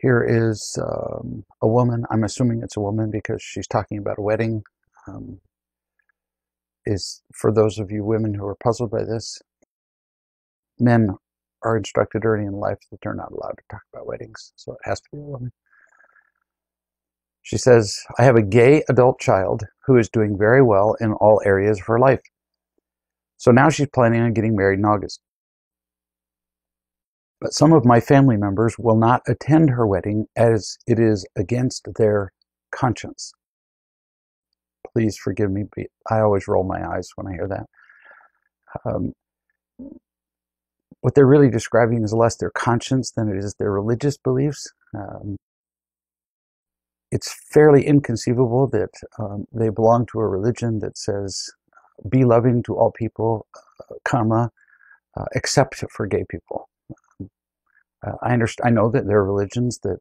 Here is a woman. I'm assuming it's a woman because she's talking about a wedding. Is for those of you women who are puzzled by this, men are instructed early in life that they're not allowed to talk about weddings, so it has to be a woman. She says, I have a gay adult child who is doing very well in all areas of her life. So now she's planning on getting married in August. But some of my family members will not attend her wedding as it is against their conscience. Please forgive me, but I always roll my eyes when I hear that. What they're really describing is less their conscience than it is their religious beliefs. It's fairly inconceivable that they belong to a religion that says, be loving to all people, except for gay people. I know that there are religions that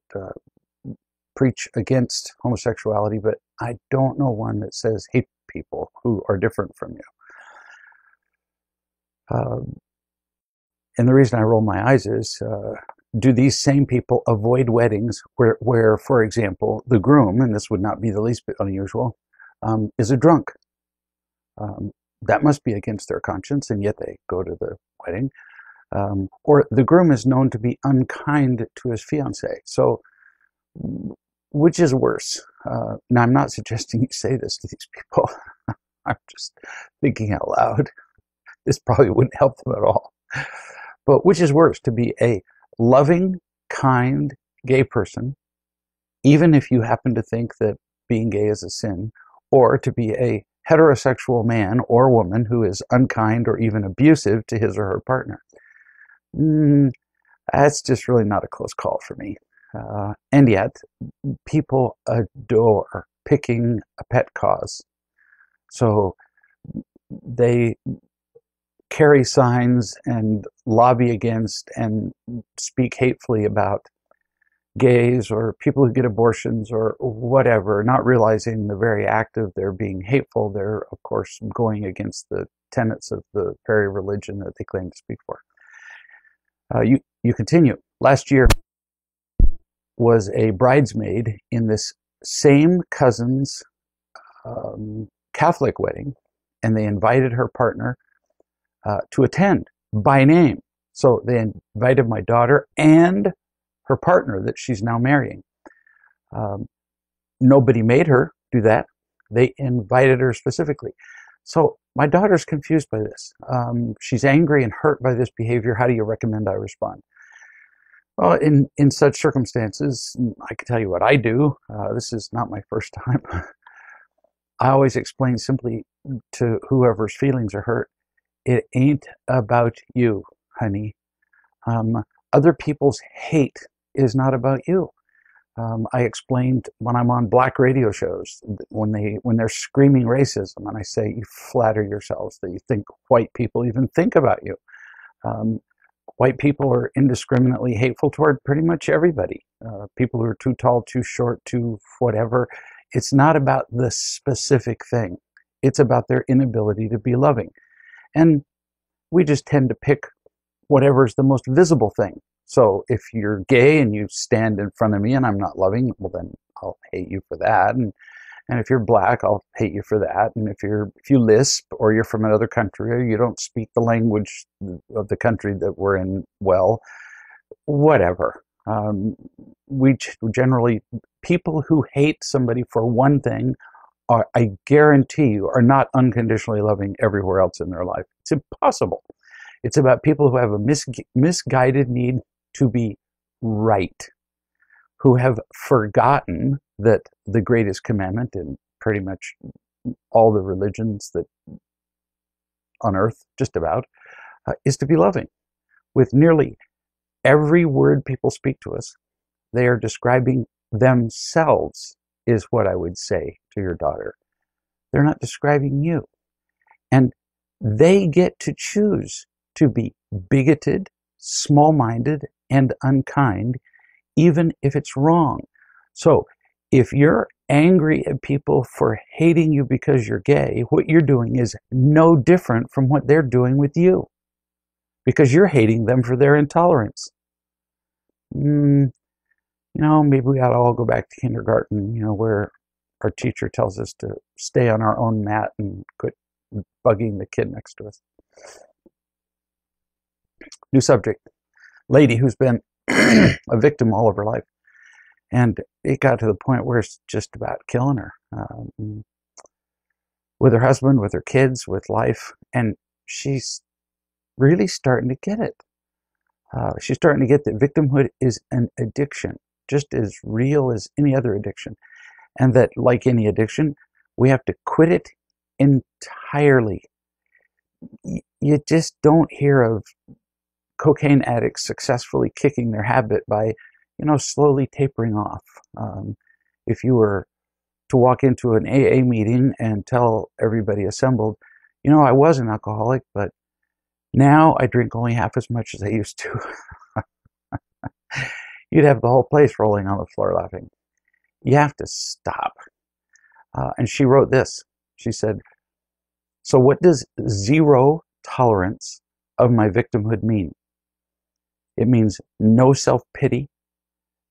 preach against homosexuality, but I don't know one that says hate people who are different from you. And the reason I roll my eyes is, do these same people avoid weddings where, for example, the groom, and this would not be the least bit unusual, is a drunk? That must be against their conscience, and yet they go to the wedding. Or the groom is known to be unkind to his fiancée. So, which is worse? Now, I'm not suggesting you say this to these people. I'm just thinking out loud. This probably wouldn't help them at all. But which is worse, to be a loving, kind, gay person, even if you happen to think that being gay is a sin, or to be a heterosexual man or woman who is unkind or even abusive to his or her partner? That's just really not a close call for me. And yet, people adore picking a pet cause. So they carry signs and lobby against and speak hatefully about gays or people who get abortions or whatever, not realizing the very act of their being hateful. They're, of course, going against the tenets of the very religion that they claim to speak for. You continue. Last year was a bridesmaid in this same cousin's Catholic wedding, and they invited her partner to attend by name. So they invited my daughter and her partner that she's now marrying. Nobody made her do that. They invited her specifically. So my daughter's confused by this. She's angry and hurt by this behavior. How do you recommend I respond? Well, in such circumstances, I can tell you what I do. This is not my first time. I always explain simply to whoever's feelings are hurt, it ain't about you, honey. Other people's hate is not about you. I explained when I'm on black radio shows, when they're screaming racism, and I say, you flatter yourselves that you think white people even think about you. White people are indiscriminately hateful toward pretty much everybody. People who are too tall, too short, too whatever. It's not about the specific thing. It's about their inability to be loving. And we just tend to pick whatever's the most visible thing. So if you're gay and you stand in front of me and I'm not loving, well, then I'll hate you for that. And if you're black, I'll hate you for that. And if you lisp, or you're from another country, or you don't speak the language of the country that we're in well, whatever. We generally, people who hate somebody for one thing are, I guarantee you, are not unconditionally loving everywhere else in their life. It's impossible. It's about people who have a misguided need to be right, who have forgotten that the greatest commandment in pretty much all the religions that on earth, just about, is to be loving. With nearly every word people speak to us, they are describing themselves, is what I would say to your daughter. They're not describing you. And they get to choose to be bigoted, small-minded, and unkind, even if it's wrong. So if you're angry at people for hating you because you're gay, what you're doing is no different from what they're doing with you, because you're hating them for their intolerance. maybe we ought to all go back to kindergarten, where our teacher tells us to stay on our own mat and quit bugging the kid next to us. New subject. Lady who's been a victim all of her life. And it got to the point where it's just about killing her. With her husband, with her kids, with life. And she's really starting to get it. She's starting to get that victimhood is an addiction, just as real as any other addiction. And that, like any addiction, we have to quit it entirely. You just don't hear of cocaine addicts successfully kicking their habit by, slowly tapering off. If you were to walk into an AA meeting and tell everybody assembled, I was an alcoholic, but now I drink only half as much as I used to. You'd have the whole place rolling on the floor laughing. You have to stop. And she wrote this. She said, "So what does zero tolerance of my victimhood mean? It means no self-pity,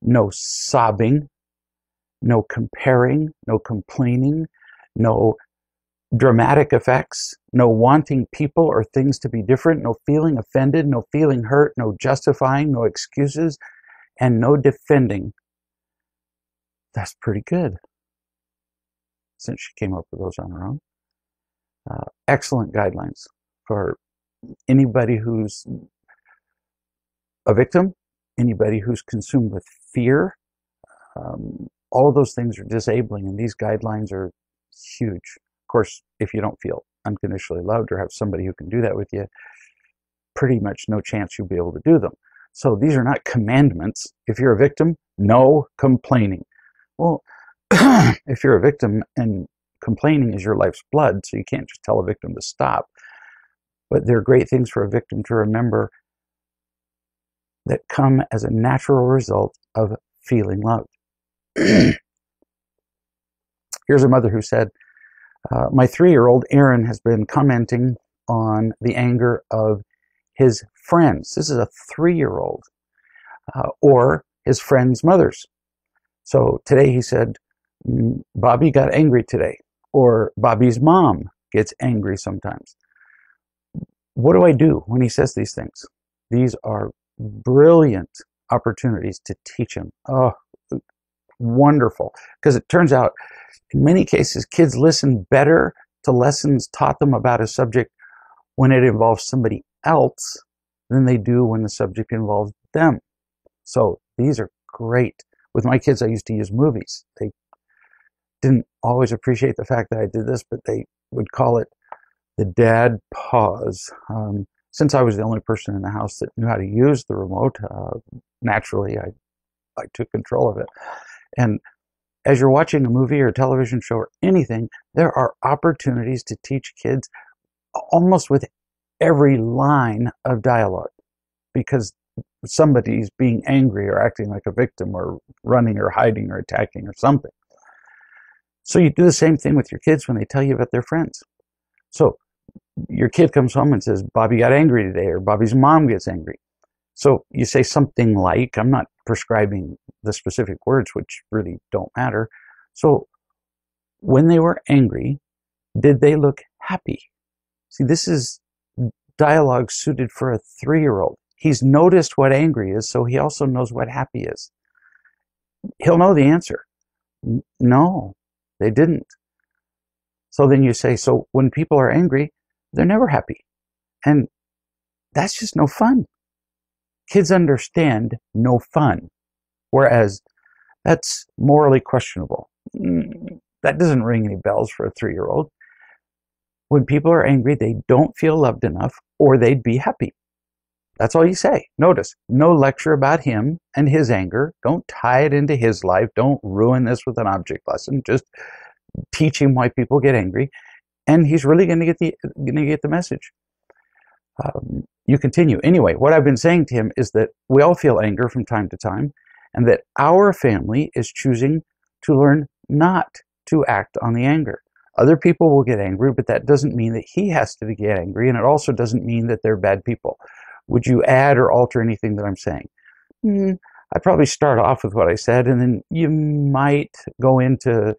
no sobbing, no comparing, no complaining, no dramatic effects, no wanting people or things to be different, no feeling offended, no feeling hurt, no justifying, no excuses, and no defending." That's pretty good, since she came up with those on her own. Excellent guidelines for anybody who's a victim, anybody who's consumed with fear. All of those things are disabling, and these guidelines are huge. Of course, if you don't feel unconditionally loved or have somebody who can do that with you, pretty much no chance you'll be able to do them. So these are not commandments. If you're a victim, no complaining. Well, if you're a victim and complaining is your life's blood, so you can't just tell a victim to stop. But they're great things for a victim to remember that come as a natural result of feeling loved. Here's a mother who said, "My 3-year-old Aaron has been commenting on the anger of his friends." This is a 3-year-old, or his friends' mothers. So today he said, "Bobby got angry today," or "Bobby's mom gets angry sometimes." What do I do when he says these things? These are brilliant opportunities to teach him. Oh, wonderful. Because it turns out, in many cases, kids listen better to lessons taught them about a subject when it involves somebody else than they do when the subject involves them. So these are great. With my kids, I used to use movies. They didn't always appreciate the fact that I did this, but they would call it the dad pause. Since I was the only person in the house that knew how to use the remote, naturally I took control of it. And as you're watching a movie or a television show or anything, there are opportunities to teach kids almost with every line of dialogue, because somebody's being angry or acting like a victim or running or hiding or attacking or something. So you do the same thing with your kids when they tell you about their friends. So your kid comes home and says, "Bobby got angry today," or "Bobby's mom gets angry." So you say something like, I'm not prescribing the specific words, which really don't matter. So when they were angry, did they look happy? See, this is dialogue suited for a 3-year-old. He's noticed what angry is, so he also knows what happy is. He'll know the answer. No, they didn't. So then you say, so when people are angry, they're never happy. And that's just no fun. Kids understand no fun, whereas that's morally questionable. That doesn't ring any bells for a 3-year-old. When people are angry, they don't feel loved enough, or they'd be happy. That's all you say. Notice, no lecture about him and his anger. Don't tie it into his life. Don't ruin this with an object lesson. Just teach him why people get angry, and he's really going to get the message. You continue. Anyway, what I've been saying to him is that we all feel anger from time to time, and that our family is choosing to learn not to act on the anger. Other people will get angry, but that doesn't mean that he has to get angry, and it also doesn't mean that they're bad people. Would you add or alter anything that I'm saying? I probably start off with what I said, and then you might go into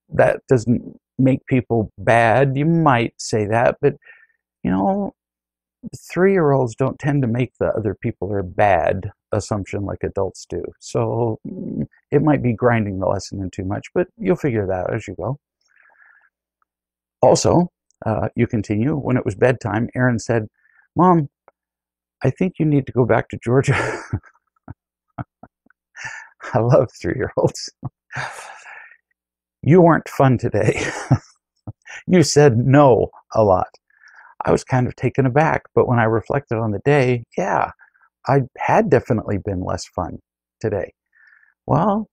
that doesn't make people bad. You might say that, but you know, 3-year-olds don't tend to make the other people are bad assumption like adults do. So it might be grinding the lesson in too much, but you'll figure that out as you go. Also, you continue, when it was bedtime, Aaron said, "Mom, I think you need to go back to Georgia." I love 3-year-olds. "You weren't fun today." You said no a lot. I was kind of taken aback, but when I reflected on the day, yeah, I had definitely been less fun today. Well,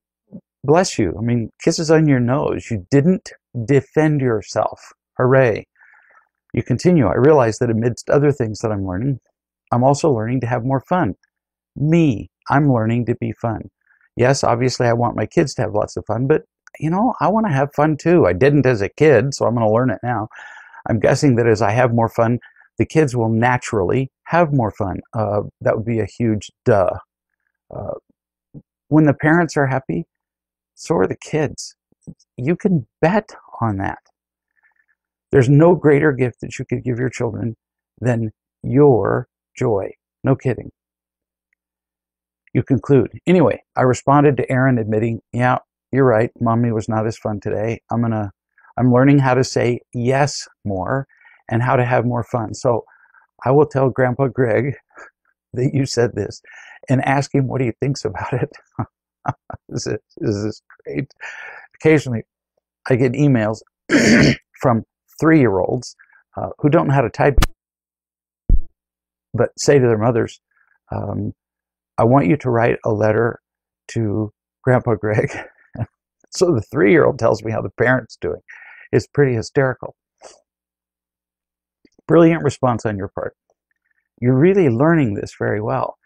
bless you. I mean, kisses on your nose. You didn't defend yourself. Hooray. You continue. I realize that amidst other things that I'm learning, I'm also learning to have more fun. Me, I'm learning to be fun. Yes, obviously I want my kids to have lots of fun, but you know, I want to have fun too. I didn't as a kid, so I'm going to learn it now. I'm guessing that as I have more fun, the kids will naturally have more fun. That would be a huge duh. When the parents are happy, so are the kids. You can bet on that. There's no greater gift that you could give your children than your joy. No kidding. You conclude. Anyway, I responded to Aaron admitting, yeah, you're right. Mommy was not as fun today. I'm learning how to say yes more and how to have more fun. So I will tell Grandpa Greg that you said this and ask him what he thinks about it. Is this great? Occasionally, I get emails from 3-year-olds who don't know how to type, but say to their mothers, I want you to write a letter to Grandpa Greg. So the 3-year-old tells me how the parent's doing. It's pretty hysterical. Brilliant response on your part. You're really learning this very well.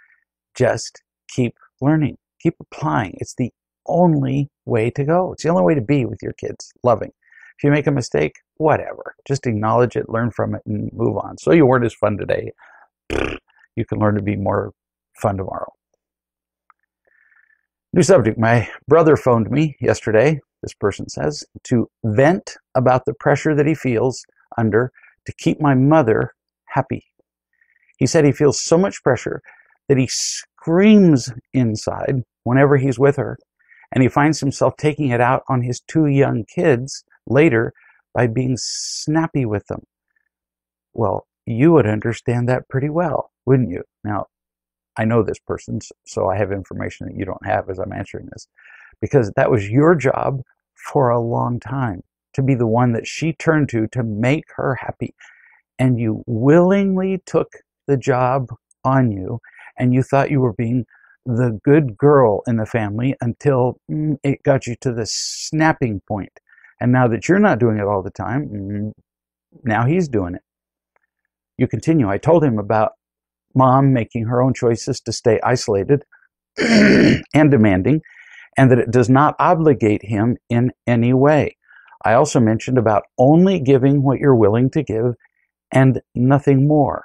Just keep learning. Keep applying. It's the only way to go. It's the only way to be with your kids. Loving. If you make a mistake, whatever. Just acknowledge it, learn from it, and move on. So you weren't as fun today. You can learn to be more fun tomorrow. New subject. My brother phoned me yesterday, this person says, to vent about the pressure that he feels under to keep my mother happy. He said he feels so much pressure that he screams inside whenever he's with her, and he finds himself taking it out on his 2 young kids later by being snappy with them. Well, you would understand that pretty well, wouldn't you? Now, I know this person, so I have information that you don't have as I'm answering this, because that was your job for a long time, to be the one that she turned to make her happy. And you willingly took the job on you, and you thought you were being the good girl in the family until it got you to the snapping point. And now that you're not doing it all the time, now he's doing it. You continue. I told him about Mom making her own choices to stay isolated and demanding, and that it does not obligate him in any way. I also mentioned about only giving what you're willing to give and nothing more.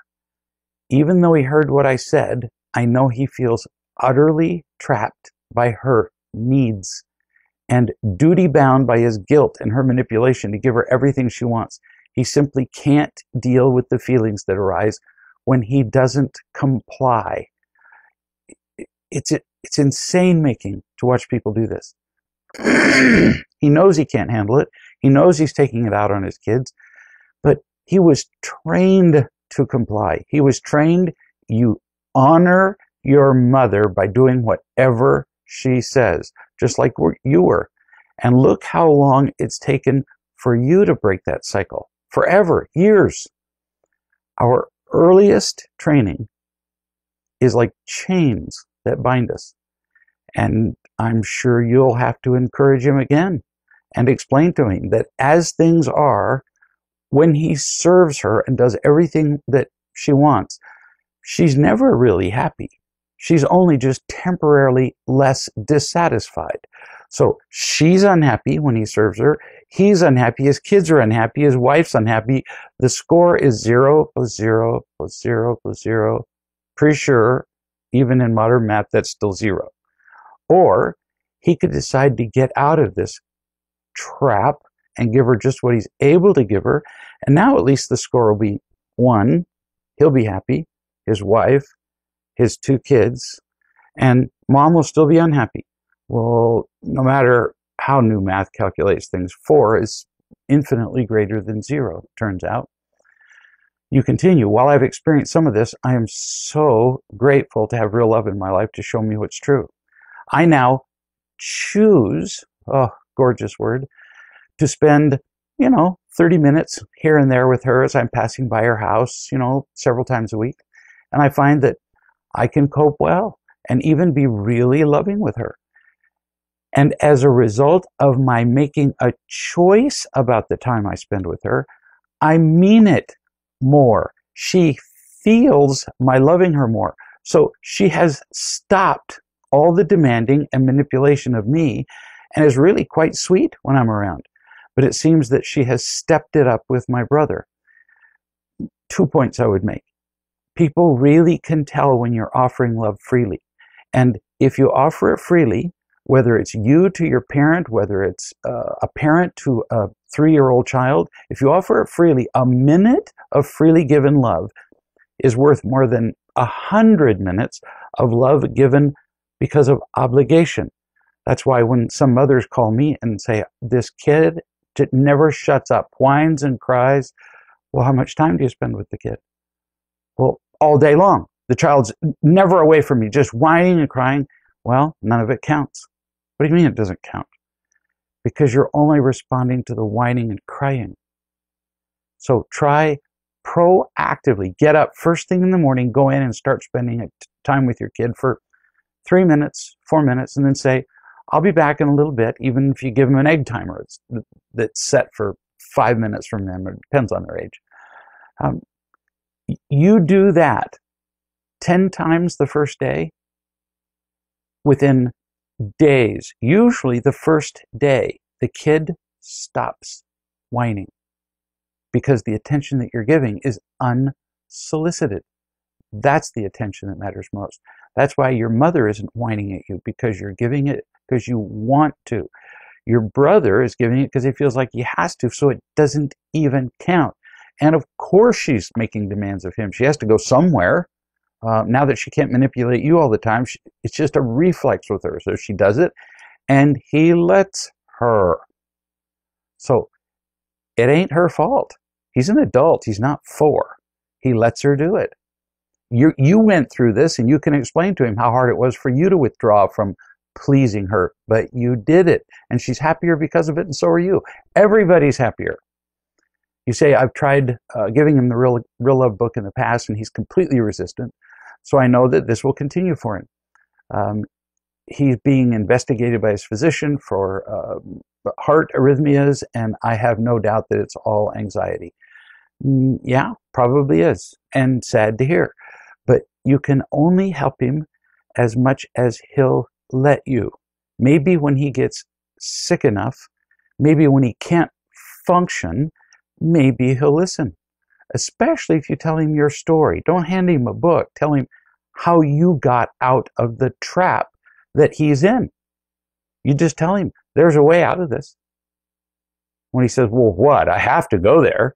Even though he heard what I said, I know he feels utterly trapped by her needs and duty-bound by his guilt and her manipulation to give her everything she wants. He simply can't deal with the feelings that arise when he doesn't comply. It's insane making to watch people do this. He knows he can't handle it. He knows he's taking it out on his kids, but he was trained to comply. He was trained, you honor your mother by doing whatever she says, just like you were. And look how long it's taken for you to break that cycle. Forever, years. Our earliest training is like chains that bind us. And I'm sure you'll have to encourage him again and explain to him that as things are, when he serves her and does everything that she wants, she's never really happy. She's only just temporarily less dissatisfied. So she's unhappy when he serves her. He's unhappy. His kids are unhappy. His wife's unhappy. The score is 0 plus 0 plus 0 plus 0. Pretty sure even in modern math, that's still 0. Or he could decide to get out of this trap and give her just what he's able to give her. And now at least the score will be 1. He'll be happy. His wife, his 2 kids, and mom will still be unhappy. Well, no matter how new math calculates things, 4 is infinitely greater than 0, it turns out. You continue. While I've experienced some of this, I am so grateful to have real love in my life to show me what's true. I now choose, oh, gorgeous word, to spend, 30 minutes here and there with her as I'm passing by her house, several times a week. And I find that I can cope well and even be really loving with her. And as a result of my making a choice about the time I spend with her, I mean it more. She feels my loving her more. So she has stopped all the demanding and manipulation of me and is really quite sweet when I'm around. But it seems that she has stepped it up with my brother. 2 points I would make. People really can tell when you're offering love freely. And if you offer it freely, whether it's you to your parent, whether it's a parent to a 3-year-old child, if you offer it freely, a minute of freely given love is worth more than 100 minutes of love given because of obligation. That's why when some mothers call me and say, this kid never shuts up, whines and cries, well, how much time do you spend with the kid? Well, all day long. The child's never away from me, just whining and crying. Well, none of it counts. What do you mean it doesn't count? Because you're only responding to the whining and crying. So try proactively. Get up first thing in the morning, go in and start spending time with your kid for 3 minutes, 4 minutes, and then say, I'll be back in a little bit, even if you give them an egg timer that's set for 5 minutes from them. It depends on their age. You do that 10 times the first day. Within days, usually the first day, the kid stops whining because the attention that you're giving is unsolicited. That's the attention that matters most. That's why your mother isn't whining at you, because you're giving it because you want to. Your brother is giving it because he feels like he has to, so it doesn't even count. And of course she's making demands of him. She has to go somewhere. Now that she can't manipulate you all the time, it's just a reflex with her. So she does it, and he lets her. So it ain't her fault. He's an adult. He's not 4. He lets her do it. You went through this, and you can explain to him how hard it was for you to withdraw from pleasing her, but you did it, and she's happier because of it, and so are you. Everybody's happier. You say, I've tried giving him the real love book in the past, and he's completely resistant. So I know that this will continue for him. He's being investigated by his physician for heart arrhythmias, and I have no doubt that it's all anxiety. Yeah, probably is, and sad to hear. But you can only help him as much as he'll let you. Maybe when he gets sick enough, maybe when he can't function, maybe he'll listen. Especially if you tell him your story. Don't hand him a book. Tell him how you got out of the trap that he's in. You just tell him, there's a way out of this. When he says, well, what? I have to go there.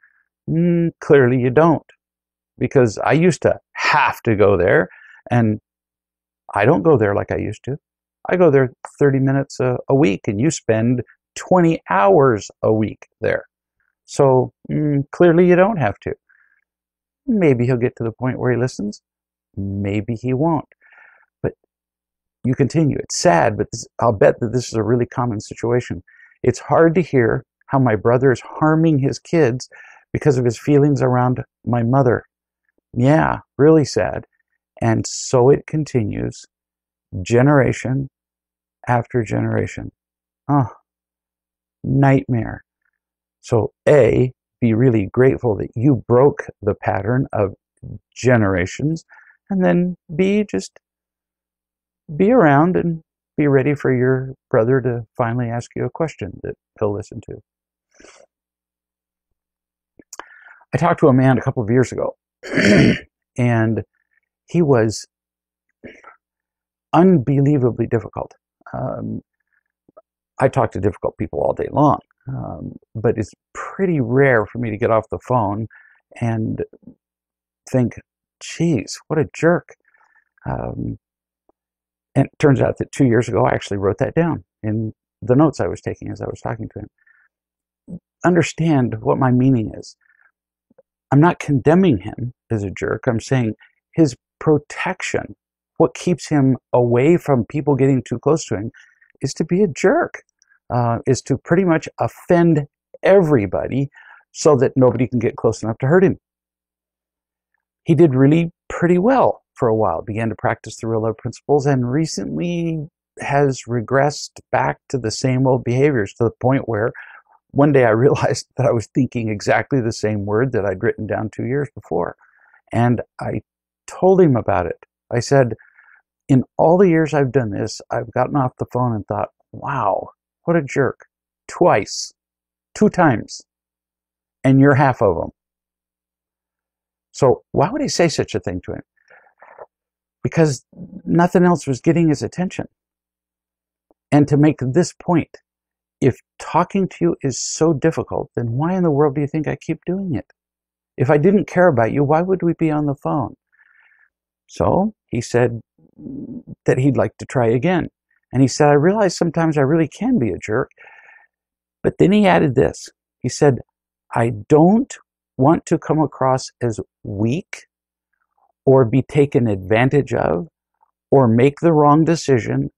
Clearly you don't. Because I used to have to go there, and I don't go there like I used to. I go there 30 minutes a week, and you spend 20 hours a week there. So clearly you don't have to. Maybe he'll get to the point where he listens. Maybe he won't. But you continue. It's sad, but I'll bet that this is a really common situation. It's hard to hear how my brother is harming his kids because of his feelings around my mother. Yeah, really sad. And so it continues, generation after generation. Oh, nightmare. So A, be really grateful that you broke the pattern of generations, and then B, just be around and be ready for your brother to finally ask you a question that he'll listen to. I talked to a man a couple of years ago, and he was unbelievably difficult. I talk to difficult people all day long, but it's pretty rare for me to get off the phone and think, geez, what a jerk. And it turns out that 2 years ago, I actually wrote that down in the notes I was taking as I was talking to him. Understand what my meaning is. I'm not condemning him as a jerk. I'm saying his protection, what keeps him away from people getting too close to him, is to be a jerk, is to pretty much offend everybody so that nobody can get close enough to hurt him. He did really pretty well for a while, began to practice the real love principles, and recently has regressed back to the same old behaviors, to the point where one day I realized that I was thinking exactly the same word that I'd written down 2 years before. And I told him about it. I said, in all the years I've done this, I've gotten off the phone and thought, wow, what a jerk. Twice. 2 times. And you're half of them. So why would I say such a thing to him? Because nothing else was getting his attention. And to make this point, if talking to you is so difficult, then why in the world do you think I keep doing it? If I didn't care about you, why would we be on the phone? So he said that he'd like to try again. And he said, I realize sometimes I really can be a jerk. But then he added this. He said, I don't want to come across as weak or be taken advantage of or make the wrong decision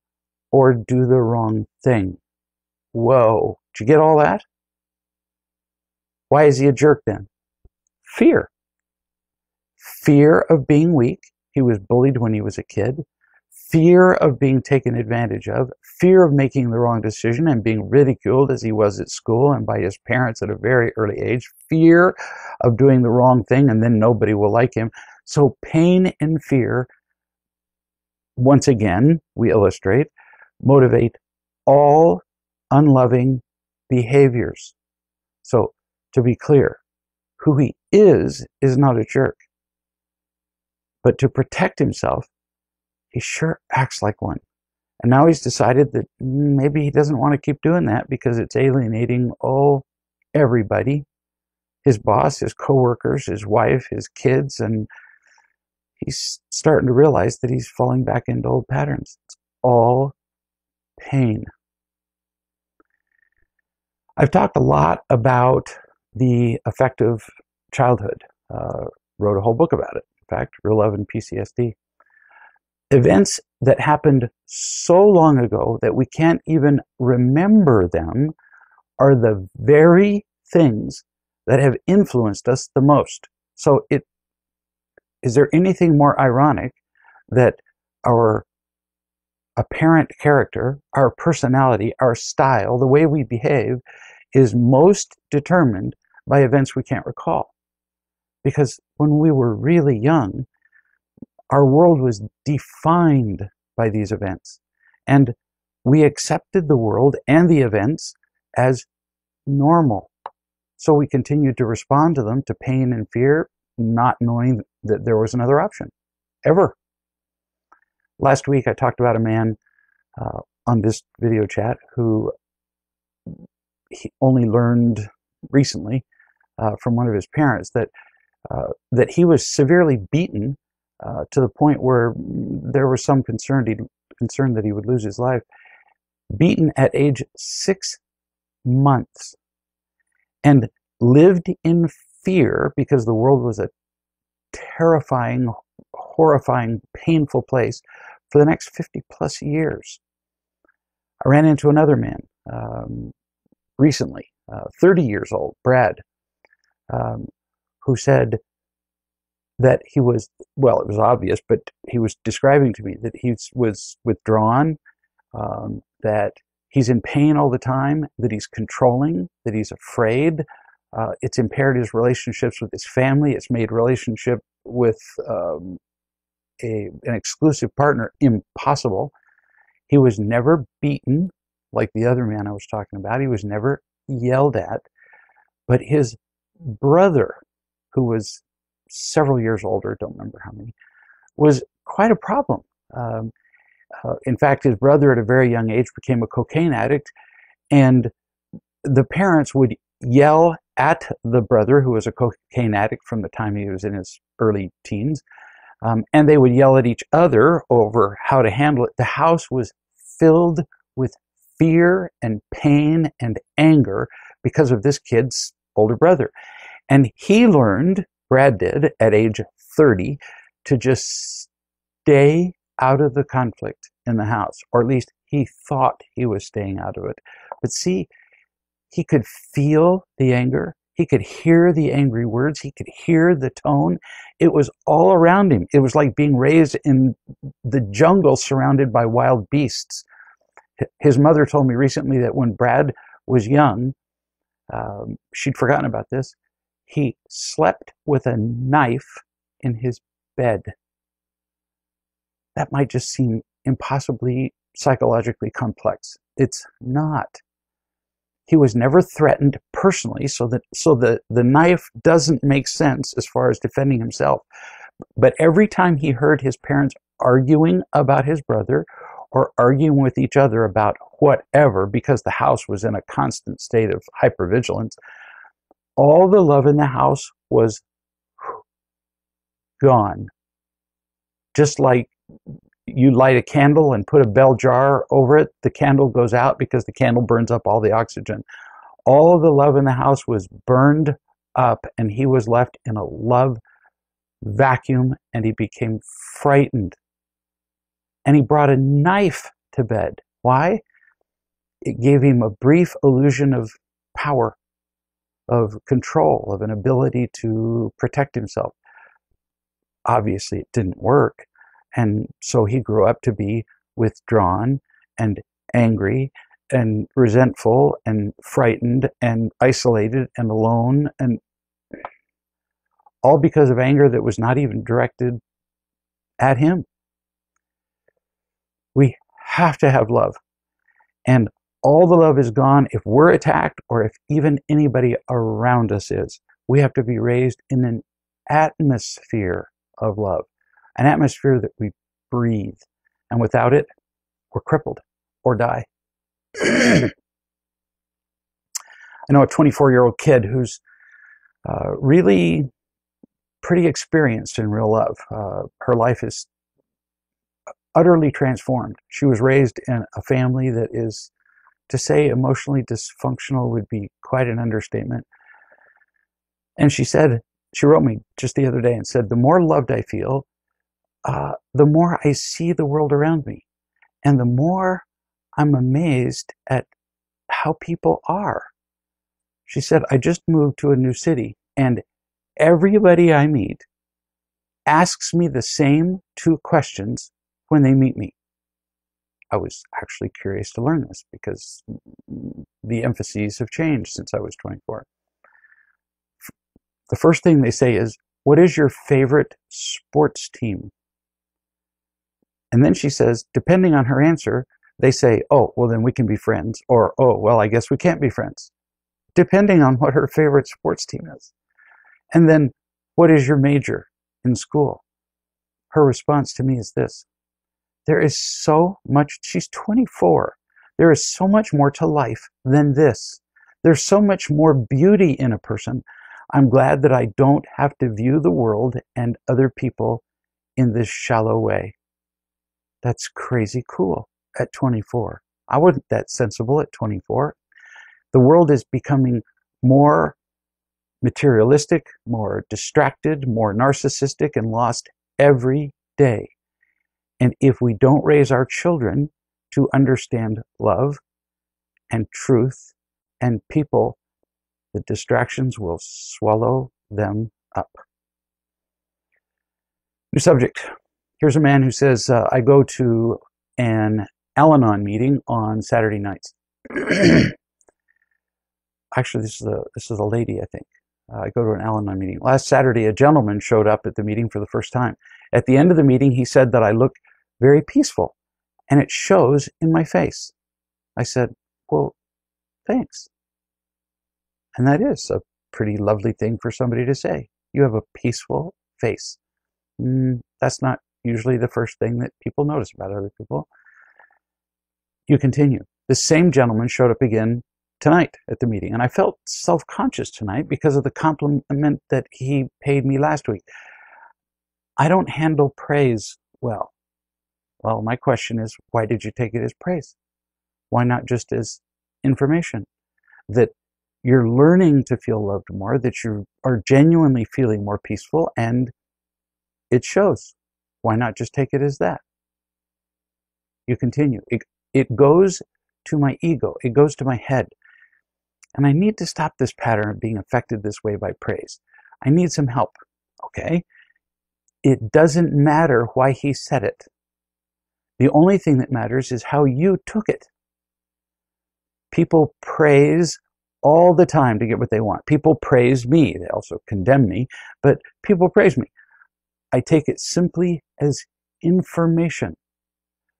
or do the wrong thing. Whoa, did you get all that? Why is he a jerk then? Fear. Fear of being weak. He was bullied when he was a kid. Fear of being taken advantage of. Fear of making the wrong decision and being ridiculed as he was at school and by his parents at a very early age. Fear of doing the wrong thing and then nobody will like him. So pain and fear, once again, we illustrate, motivate all unloving behaviors. So, to be clear, who he is not a jerk. But to protect himself, he sure acts like one. And now he's decided that maybe he doesn't want to keep doing that because it's alienating, everybody. His boss, his coworkers, his wife, his kids, and he's starting to realize that he's falling back into old patterns. It's all pain. I've talked a lot about the effective childhood. Wrote a whole book about it. In fact, Real Love and PCSD. Events that happened so long ago that we can't even remember them are the very things that have influenced us the most. So is there anything more ironic that our apparent character, our personality, our style, the way we behave is most determined by events we can't recall? Because when we were really young, our world was defined by these events. And we accepted the world and the events as normal. So we continued to respond to them, to pain and fear, not knowing that there was another option, ever. Last week I talked about a man on this video chat who he only learned recently from one of his parents that he was severely beaten to the point where there was some concern that he would lose his life. Beaten at age 6 months and lived in fear because the world was a terrifying, horrifying, painful place for the next 50 plus years. I ran into another man recently, 30 years old, Brad, who said that he was, well, it was obvious, but he was describing to me that he was withdrawn, that he's in pain all the time, that he's controlling, that he's afraid. It's impaired his relationships with his family. It's made relationship with an exclusive partner impossible. He was never beaten like the other man I was talking about. He was never yelled at. But his brother, who was several years older, don't remember how many, was quite a problem. In fact, his brother at a very young age became a cocaine addict, and the parents would yell at the brother, who was a cocaine addict from the time he was in his early teens, and they would yell at each other over how to handle it. The house was filled with fear and pain and anger because of this kid's older brother. And he learned, Brad did, at age 30, to just stay out of the conflict in the house, or at least he thought he was staying out of it. But see, he could feel the anger. He could hear the angry words. He could hear the tone. It was all around him. It was like being raised in the jungle surrounded by wild beasts. His mother told me recently that when Brad was young, she'd forgotten about this, he slept with a knife in his bed. That might just seem impossibly psychologically complex. It's not. He was never threatened personally, so the knife doesn't make sense as far as defending himself. But every time he heard his parents arguing about his brother or arguing with each other about whatever, because the house was in a constant state of hypervigilance, all the love in the house was gone. Just like you light a candle and put a bell jar over it, the candle goes out because the candle burns up all the oxygen. All the love in the house was burned up, and he was left in a love vacuum, and he became frightened. And he brought a knife to bed. Why? It gave him a brief illusion of power, of control, of an ability to protect himself. Obviously, it didn't work. And so he grew up to be withdrawn and angry and resentful and frightened and isolated and alone, and all because of anger that was not even directed at him. We have to have love. And all the love is gone if we're attacked or if even anybody around us is. We have to be raised in an atmosphere of love. An atmosphere that we breathe. And without it, we're crippled or die. I know a 24-year-old kid who's really pretty experienced in real love. Her life is utterly transformed. She was raised in a family that is, to say emotionally dysfunctional would be quite an understatement. And she wrote me just the other day and said, the more loved I feel, the more I see the world around me, and the more I'm amazed at how people are. She said, I just moved to a new city, and everybody I meet asks me the same two questions when they meet me. I was actually curious to learn this because the emphases have changed since I was 24. The first thing they say is, what is your favorite sports team? And then she says, depending on her answer, they say, oh, well, then we can be friends. Or, oh, well, I guess we can't be friends. Depending on what her favorite sports team is. And then, what is your major in school? Her response to me is this. There is so much, she's 24. There is so much more to life than this. There's so much more beauty in a person. I'm glad that I don't have to view the world and other people in this shallow way. That's crazy cool at 24. I wasn't that sensible at 24. The world is becoming more materialistic, more distracted, more narcissistic, and lost every day. And if we don't raise our children to understand love and truth and people, the distractions will swallow them up. New subject. Here's a man who says, I go to an Al-Anon meeting on Saturday nights. Actually, this is a lady, I think. I go to an Al-Anon meeting. Last Saturday, a gentleman showed up at the meeting for the first time. At the end of the meeting, he said that I look very peaceful, and it shows in my face. I said, well, thanks. And that is a pretty lovely thing for somebody to say. You have a peaceful face. That's not usually the first thing that people notice about other people. You continue. The same gentleman showed up again tonight at the meeting, and I felt self-conscious tonight because of the compliment that he paid me last week. I don't handle praise well. Well, my question is, why did you take it as praise? Why not just as information? That you're learning to feel loved more, that you are genuinely feeling more peaceful, and it shows. Why not just take it as that? You continue. It goes to my ego. It goes to my head. And I need to stop this pattern of being affected this way by praise. I need some help. Okay? It doesn't matter why he said it. The only thing that matters is how you took it. People praise all the time to get what they want. People praise me. They also condemn me, but people praise me. I take it simply as information.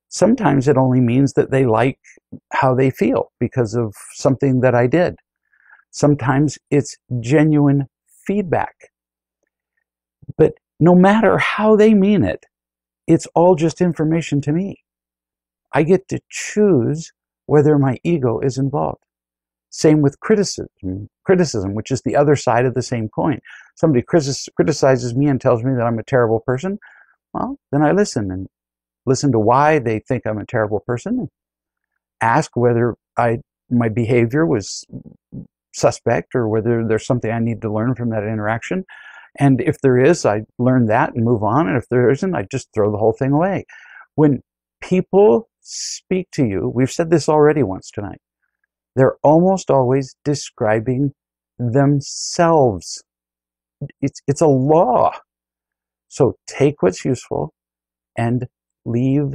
Sometimes it only means that they like how they feel because of something that I did. Sometimes it's genuine feedback. But no matter how they mean it, it's all just information to me. I get to choose whether my ego is involved. Same with criticism, which is the other side of the same coin. Somebody criticizes me and tells me that I'm a terrible person. Well, then I listen and listen to why they think I'm a terrible person. Ask whether my behavior was suspect or whether there's something I need to learn from that interaction. And if there is, I learn that and move on. And if there isn't, I just throw the whole thing away. When people speak to you, we've said this already once tonight, they're almost always describing themselves. It's a law. So take what's useful and leave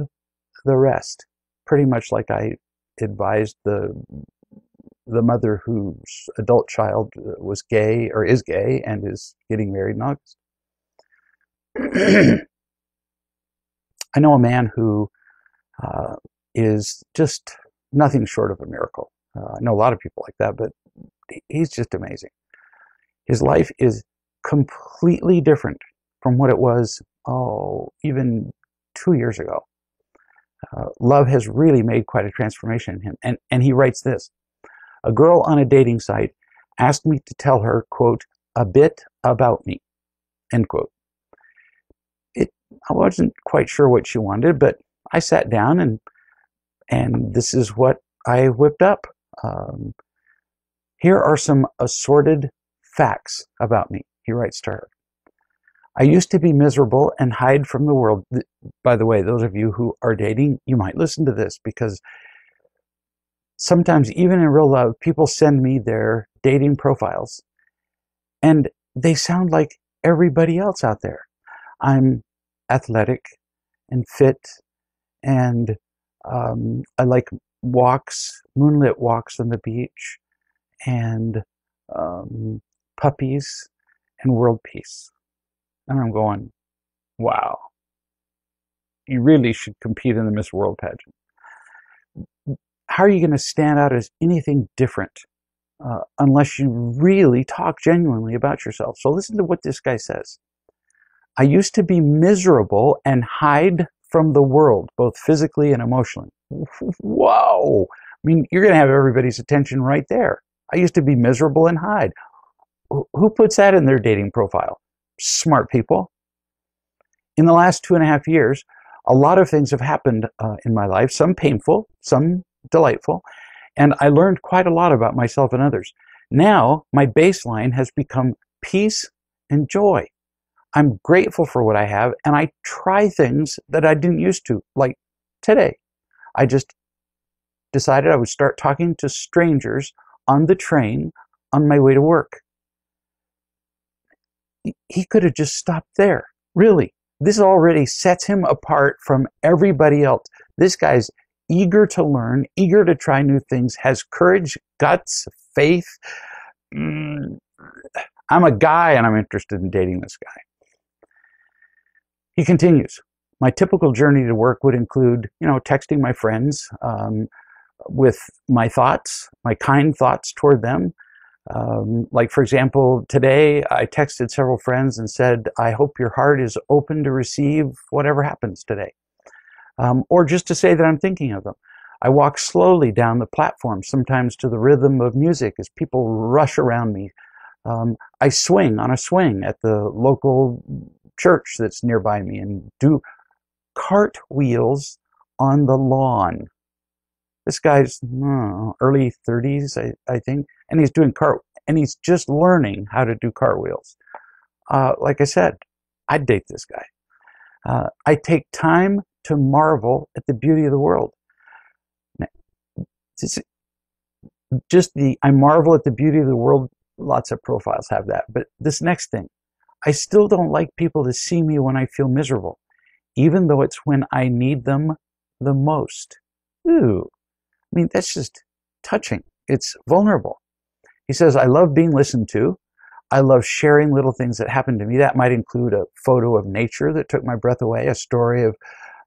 the rest. Pretty much like I advised the mother whose adult child was gay or is gay and is getting married in August. I know a man who is just nothing short of a miracle. I know a lot of people like that, but he's just amazing. His life is completely different from what it was, even 2 years ago. Love has really made quite a transformation in him. And he writes this: a girl on a dating site asked me to tell her, quote, a bit about me, end quote. I wasn't quite sure what she wanted, but I sat down and this is what I whipped up. Here are some assorted facts about me, he writes to her. I used to be miserable and hide from the world. By the way, those of you who are dating, you might listen to this because sometimes even in real love, people send me their dating profiles and they sound like everybody else out there. I'm athletic and fit and I like walks, moonlit walks on the beach and puppies and world peace. And I'm going, wow, you really should compete in the Miss World pageant. How are you going to stand out as anything different unless you really talk genuinely about yourself? So listen to what this guy says. I used to be miserable and hide from the world, both physically and emotionally. Whoa! I mean, you're going to have everybody's attention right there. I used to be miserable and hide. Who puts that in their dating profile? Smart people. In the last 2.5 years, a lot of things have happened in my life, some painful, some delightful, and I learned quite a lot about myself and others. Now, my baseline has become peace and joy. I'm grateful for what I have, and I try things that I didn't used to, like today. I just decided I would start talking to strangers on the train on my way to work. He could have just stopped there. Really, this already sets him apart from everybody else. This guy's eager to learn, eager to try new things, has courage, guts, faith. I'm a guy and I'm interested in dating this guy. He continues, my typical journey to work would include, texting my friends with my thoughts, my kind thoughts toward them. Like, for example, today I texted several friends and said, I hope your heart is open to receive whatever happens today. Or just to say that I'm thinking of them. I walk slowly down the platform, sometimes to the rhythm of music as people rush around me. I swing on a swing at the local church that's nearby me and do cartwheels on the lawn. This guy's early 30s, I think, and he's just learning how to do cartwheels. Like I said, I'd date this guy. I take time to marvel at the beauty of the world. I marvel at the beauty of the world. Lots of profiles have that. But this next thing, I still don't like people to see me when I feel miserable, even though it's when I need them the most. Ooh, I mean, that's just touching. It's vulnerable. He says, I love being listened to. I love sharing little things that happen to me. That might include a photo of nature that took my breath away, a story of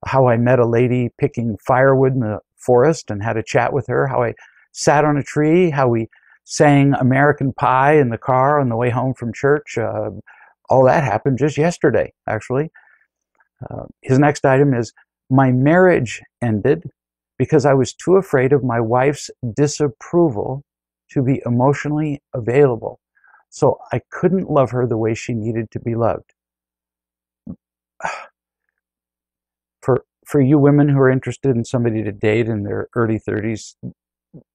how I met a lady picking firewood in the forest and had a chat with her, how I sat on a tree, how we sang American Pie in the car on the way home from church. All that happened just yesterday, actually. His next item is, my marriage ended because I was too afraid of my wife's disapproval to be emotionally available. So I couldn't love her the way she needed to be loved. For you women who are interested in somebody to date in their early 30s,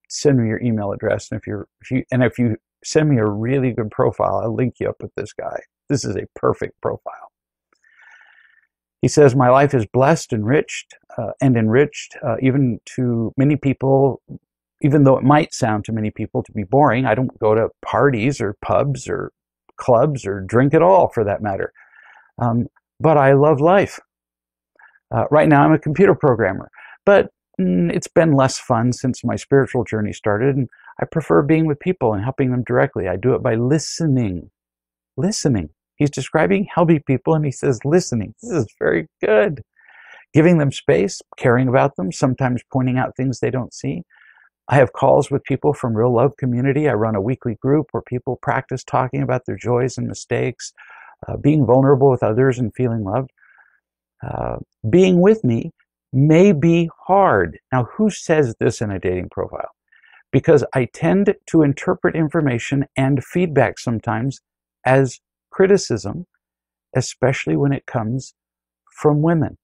send me your email address. And if you send me a really good profile, I'll link you up with this guy. This is a perfect profile. He says, my life is blessed and enriched, even to many people. Even though it might sound to many people to be boring, I don't go to parties or pubs or clubs or drink at all, for that matter. But I love life. Right now I'm a computer programmer, but it's been less fun since my spiritual journey started, and I prefer being with people and helping them directly. I do it by listening. Listening. He's describing helping people, and he says listening. This is very good. Giving them space, caring about them, sometimes pointing out things they don't see. I have calls with people from Real Love Community. I run a weekly group where people practice talking about their joys and mistakes, being vulnerable with others and feeling loved. Being with me may be hard. Now, who says this in a dating profile? Because I tend to interpret information and feedback sometimes as criticism, especially when it comes from women.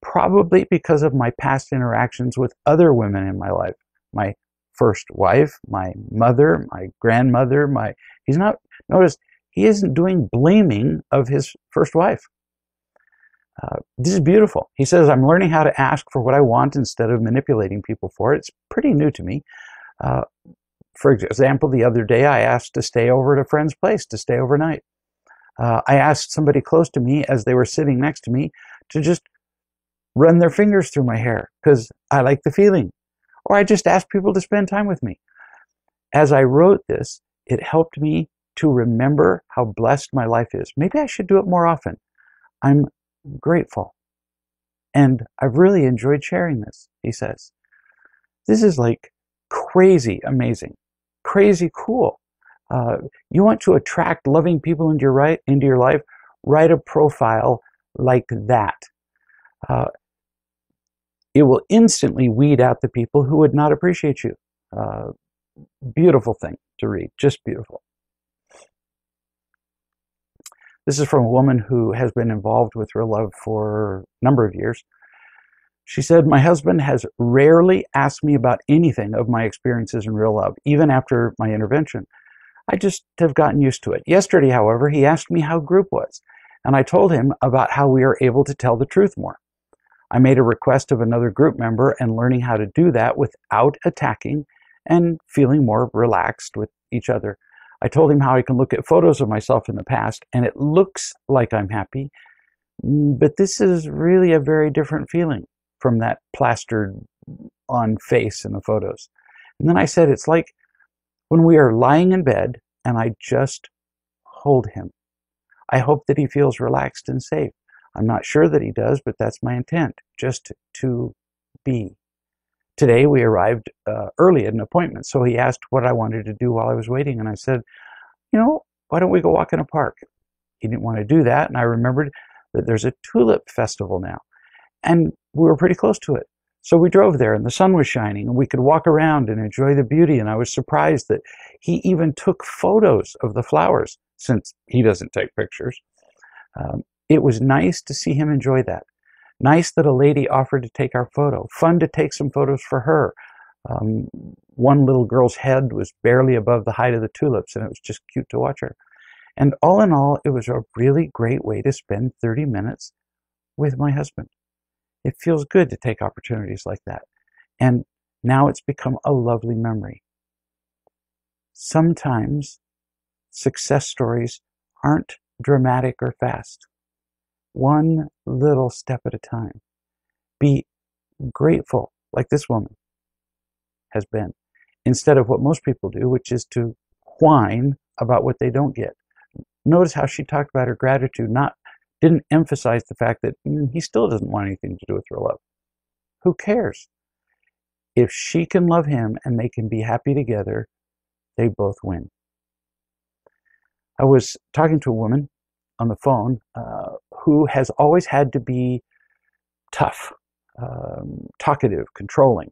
Probably because of my past interactions with other women in my life. My first wife, my mother, my grandmother, notice, he isn't doing blaming of his first wife. This is beautiful. He says, I'm learning how to ask for what I want instead of manipulating people for it. It's pretty new to me. For example, the other day I asked to stay over at a friend's place to stay overnight. I asked somebody close to me as they were sitting next to me to just run their fingers through my hair because I like the feeling. Or I just asked people to spend time with me. As I wrote this, it helped me to remember how blessed my life is. Maybe I should do it more often. I'm grateful. And I've really enjoyed sharing this, he says. This is like crazy amazing, crazy cool. You want to attract loving people into your life, write a profile like that. It will instantly weed out the people who would not appreciate you. Beautiful thing to read, just beautiful. This is from a woman who has been involved with Real Love for a number of years. She said, my husband has rarely asked me about anything of my experiences in Real Love, even after my intervention. I just have gotten used to it. Yesterday, however, he asked me how group was, and I told him about how we are able to tell the truth more. I made a request of another group member and learning how to do that without attacking and feeling more relaxed with each other. I told him how I can look at photos of myself in the past and it looks like I'm happy, but this is really a very different feeling from that plastered on face in the photos. And then I said, it's like when we are lying in bed and I just hold him. I hope that he feels relaxed and safe. I'm not sure that he does, but that's my intent, just to be. Today we arrived early at an appointment, so he asked what I wanted to do while I was waiting, and I said, why don't we go walk in a park? He didn't want to do that, and I remembered that there's a tulip festival now, and we were pretty close to it. So we drove there and the sun was shining and we could walk around and enjoy the beauty. And I was surprised that he even took photos of the flowers, since he doesn't take pictures. It was nice to see him enjoy that. Nice that a lady offered to take our photo. Fun to take some photos for her. One little girl's head was barely above the height of the tulips, and it was just cute to watch her. And all in all, it was a really great way to spend 30 minutes with my husband. It feels good to take opportunities like that. And now it's become a lovely memory. Sometimes success stories aren't dramatic or fast. One little step at a time. Be grateful, like this woman has been, instead of what most people do, which is to whine about what they don't get. Notice how she talked about her gratitude, didn't emphasize the fact that he still doesn't want anything to do with her love. Who cares? If she can love him and they can be happy together, they both win. I was talking to a woman on the phone who has always had to be tough, talkative, controlling.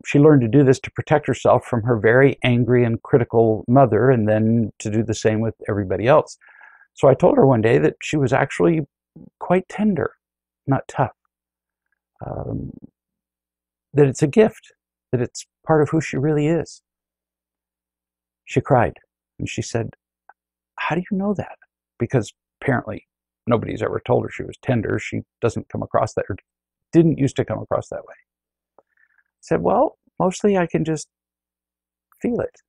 She learned to do this to protect herself from her very angry and critical mother, and then to do the same with everybody else. So I told her one day that she was actually quite tender, not tough. That it's a gift, that it's part of who she really is. She cried, and she said, "How do you know that?" Because apparently nobody's ever told her she was tender. She doesn't come across that, or didn't used to come across that way. I said, well, mostly I can just feel it.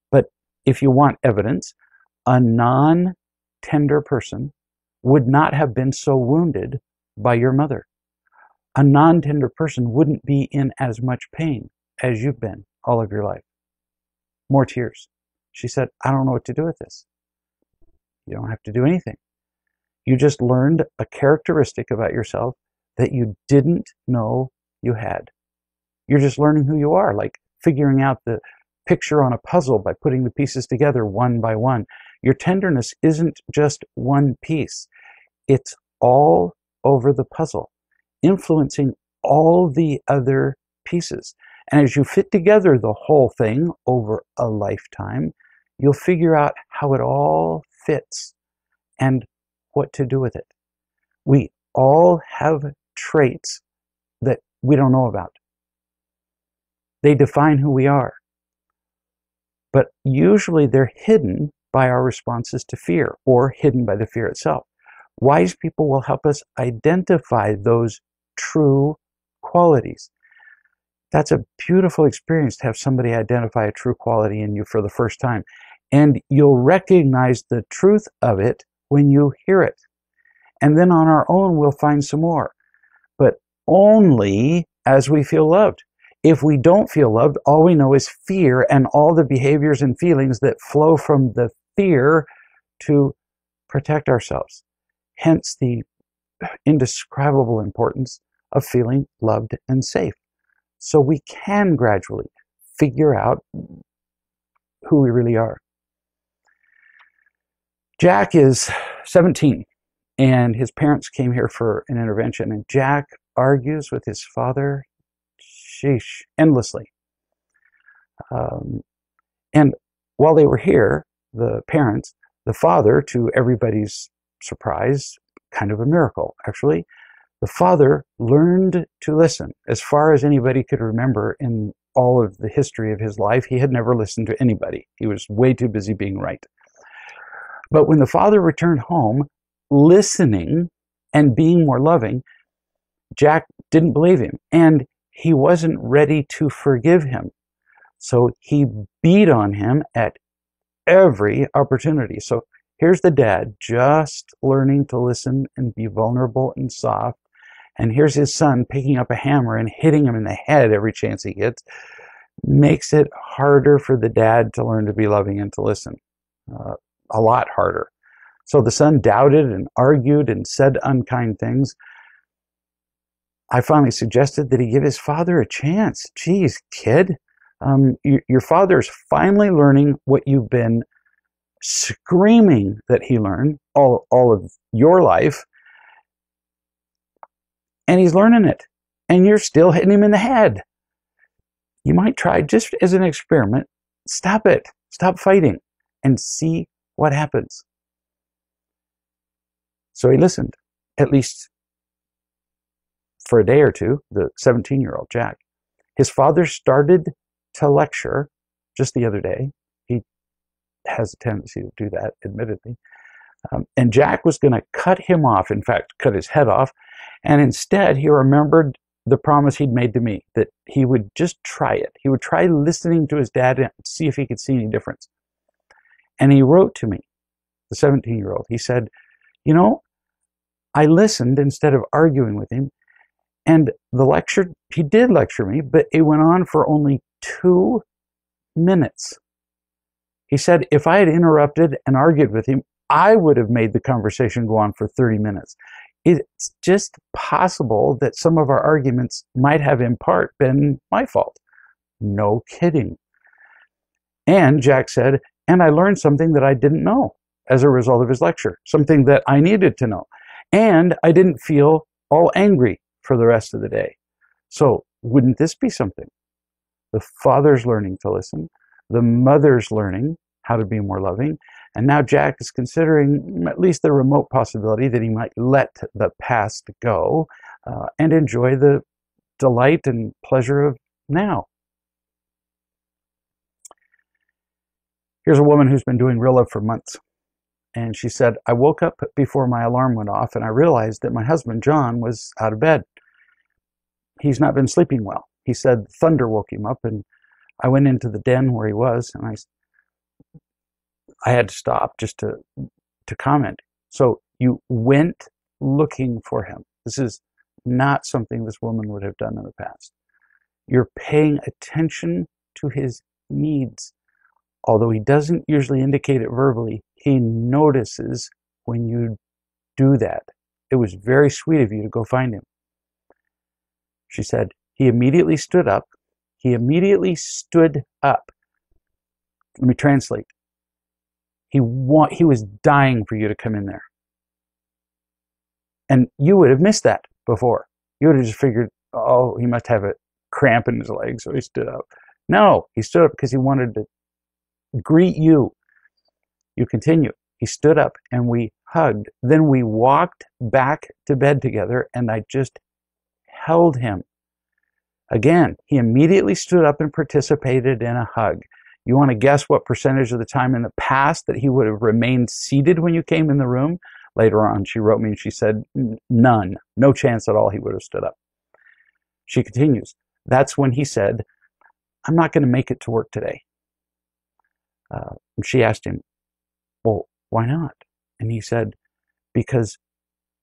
But if you want evidence, a non-tender person would not have been so wounded by your mother. A non-tender person wouldn't be in as much pain as you've been all of your life. More tears. She said, I don't know what to do with this. You don't have to do anything. You just learned a characteristic about yourself that you didn't know you had. You're just learning who you are, like figuring out the picture on a puzzle by putting the pieces together one by one. Your tenderness isn't just one piece. It's all over the puzzle, influencing all the other pieces. And as you fit together the whole thing over a lifetime, you'll figure out how it all fits and what to do with it. We all have traits that we don't know about. They define who we are. But usually they're hidden by our responses to fear, or hidden by the fear itself. Wise people will help us identify those true qualities. That's a beautiful experience to have somebody identify a true quality in you for the first time. And you'll recognize the truth of it when you hear it. And then on our own, we'll find some more. But only as we feel loved. If we don't feel loved, all we know is fear and all the behaviors and feelings that flow from the fear to protect ourselves. Hence the indescribable importance of feeling loved and safe. So we can gradually figure out who we really are. Jack is 17, and his parents came here for an intervention, and Jack argues with his father, endlessly. And while they were here, the parents, the father, to everybody's surprise, kind of a miracle, actually, the father learned to listen. As far as anybody could remember in all of the history of his life, he had never listened to anybody. He was way too busy being right. But when the father returned home, listening and being more loving, Jack didn't believe him, and he wasn't ready to forgive him. So he beat on him at every opportunity. So here's the dad just learning to listen and be vulnerable and soft. And here's his son picking up a hammer and hitting him in the head every chance he gets. Makes it harder for the dad to learn to be loving and to listen. A lot harder. So the son doubted and argued and said unkind things. I finally suggested that he give his father a chance. Geez, kid, your father's finally learning what you've been screaming that he learned all of your life. And he's learning it. and you're still hitting him in the head. You might try, just as an experiment, stop it. Stop fighting and see what happens. So he listened, at least for a day or two, the 17-year-old Jack. His father started to lecture just the other day. He has a tendency to do that, admittedly. And Jack was going to cut him off, in fact, cut his head off. And instead, he remembered the promise he'd made to me, that he would just try it. He would try listening to his dad and see if he could see any difference. And he wrote to me, the 17-year-old. He said, you know, I listened instead of arguing with him. And the lecture, he did lecture me, but it went on for only 2 minutes. He said, if I had interrupted and argued with him, I would have made the conversation go on for 30 minutes. It's just possible that some of our arguments might have in part been my fault. No kidding. And Jack said, and I learned something that I didn't know as a result of his lecture, something that I needed to know. And I didn't feel all angry for the rest of the day. So wouldn't this be something? The father's learning to listen, the mother's learning how to be more loving, and now Jack is considering at least the remote possibility that he might let the past go and enjoy the delight and pleasure of now. Here's a woman who's been doing Real Love for months. And she said, I woke up before my alarm went off and I realized that my husband, John, was out of bed. He's not been sleeping well. He said thunder woke him up, and I went into the den where he was, and I had to stop just to comment. So you went looking for him. This is not something this woman would have done in the past. You're paying attention to his needs. Although he doesn't usually indicate it verbally, he notices when you do that. It was very sweet of you to go find him. She said, he immediately stood up. He immediately stood up. Let me translate. He was dying for you to come in there. And you would have missed that before. You would have just figured, oh, he must have a cramp in his leg, so he stood up. No, he stood up because he wanted to greet you. You continue. He stood up and we hugged. Then we walked back to bed together and I just held him. Again, he immediately stood up and participated in a hug. You want to guess what percentage of the time in the past that he would have remained seated when you came in the room? Later on, she wrote me and she said, none. No chance at all he would have stood up. She continues. That's when he said, I'm not going to make it to work today. And she asked him, well, why not? And he said, because,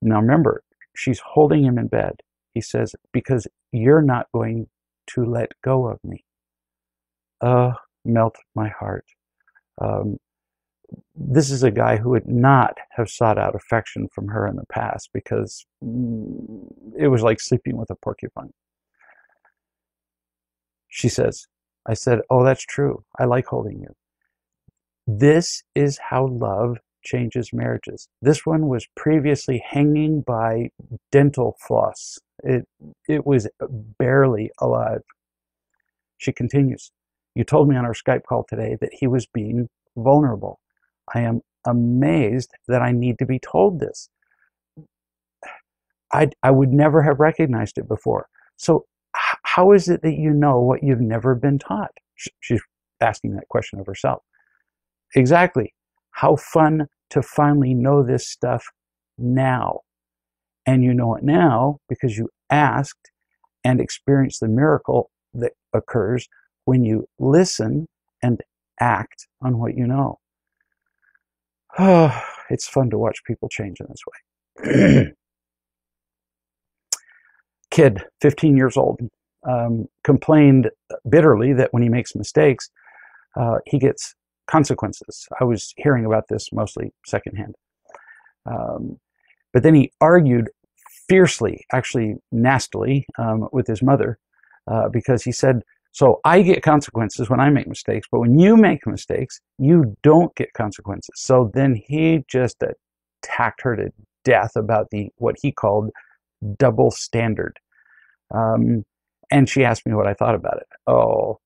now remember, she's holding him in bed. He says, because you're not going to let go of me. Melt my heart. This is a guy who would not have sought out affection from her in the past because it was like sleeping with a porcupine. She says, I said, oh, that's true. I like holding you. This is how love changes marriages. This one was previously hanging by dental floss. It was barely alive. She continues, you told me on our Skype call today that he was being vulnerable. I am amazed that I need to be told this. I would never have recognized it before. So how is it that you know what you've never been taught? She's asking that question of herself. Exactly. How fun to finally know this stuff now. And you know it now because you asked and experienced the miracle that occurs when you listen and act on what you know. Oh, it's fun to watch people change in this way. Kid, 15 years old, complained bitterly that when he makes mistakes, he gets consequences. I was hearing about this mostly secondhand. But then he argued fiercely, actually nastily, with his mother because he said, so I get consequences when I make mistakes, but when you make mistakes, you don't get consequences. So then he just attacked her to death about what he called double standard. And she asked me what I thought about it. Oh,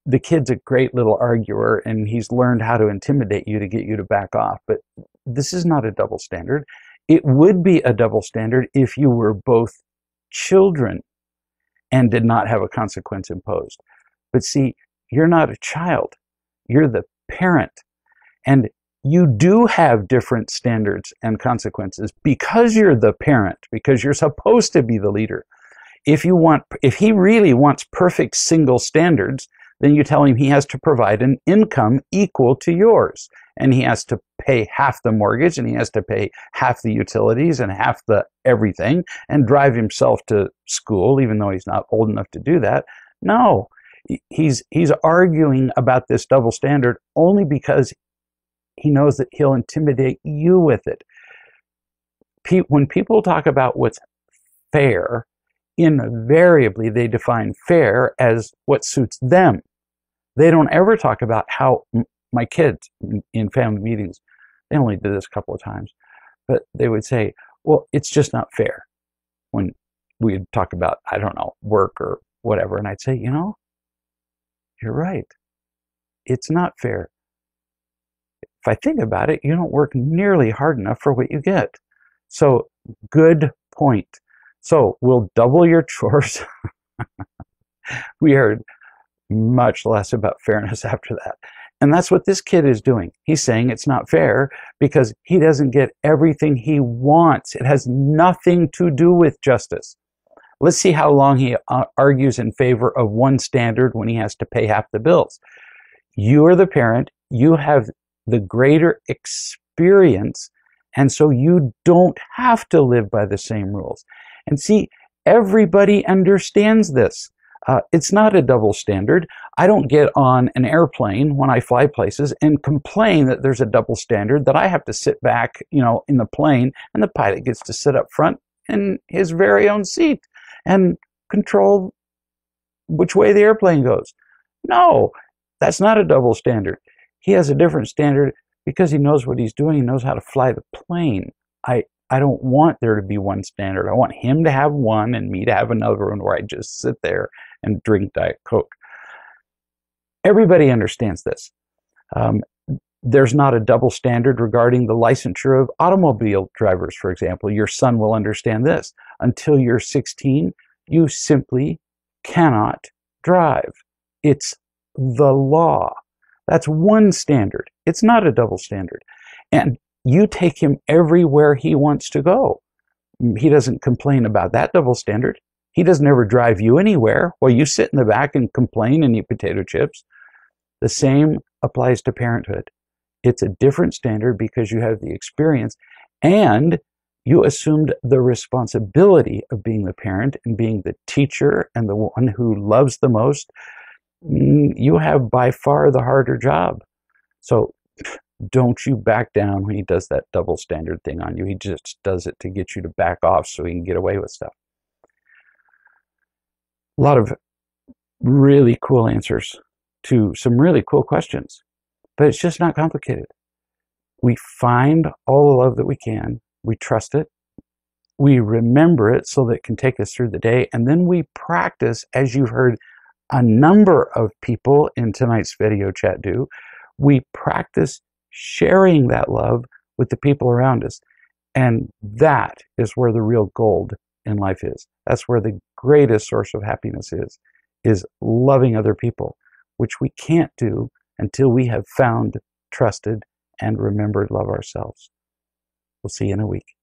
the kid's a great little arguer, and he's learned how to intimidate you to get you to back off. But this is not a double standard. It would be a double standard if you were both children and did not have a consequence imposed. But see, you're not a child. You're the parent. And you do have different standards and consequences because you're the parent, because you're supposed to be the leader. If he really wants perfect single standards, then you tell him he has to provide an income equal to yours. And he has to pay half the mortgage, and he has to pay half the utilities and half the everything, and drive himself to school, even though he's not old enough to do that. No, he's arguing about this double standard only because he knows that he'll intimidate you with it. When people talk about what's fair, invariably they define fair as what suits them. They don't ever talk about how my kids in family meetings, they only did this a couple of times, but they would say, well, it's just not fair. When we'd talk about, I don't know, work or whatever, and I'd say, you know, you're right. It's not fair. If I think about it, you don't work nearly hard enough for what you get. So, good point. So, we'll double your chores. We heard much less about fairness after that. And that's what this kid is doing. He's saying it's not fair because he doesn't get everything he wants. It has nothing to do with justice. Let's see how long he argues in favor of one standard when he has to pay half the bills. You are the parent. You have the greater experience, and so you don't have to live by the same rules. And see, everybody understands this. It's not a double standard. I don't get on an airplane when I fly places and complain that there's a double standard, that I have to sit back, you know, in the plane, and the pilot gets to sit up front in his very own seat and control which way the airplane goes. No, that's not a double standard. He has a different standard because he knows what he's doing. He knows how to fly the plane. I don't want there to be one standard. I want him to have one and me to have another one where I just sit there and drink Diet Coke. Everybody understands this. There's not a double standard regarding the licensure of automobile drivers, for example. Your son will understand this. Until you're 16, you simply cannot drive. It's the law. That's one standard. It's not a double standard. And you take him everywhere he wants to go. He doesn't complain about that double standard. He doesn't ever drive you anywhere while you sit in the back and complain and eat potato chips. The same applies to parenthood. It's a different standard because you have the experience and you assumed the responsibility of being the parent and being the teacher and the one who loves the most. You have by far the harder job. So don't you back down when he does that double standard thing on you. He just does it to get you to back off so he can get away with stuff. A lot of really cool answers to some really cool questions, but it's just not complicated. We find all the love that we can. We trust it. We remember it so that it can take us through the day. And then we practice, as you've heard a number of people in tonight's video chat do, we practice sharing that love with the people around us. And that is where the real gold in life is. That's where the greatest source of happiness is loving other people, which we can't do until we have found, trusted, and remembered love ourselves. We'll see you in a week.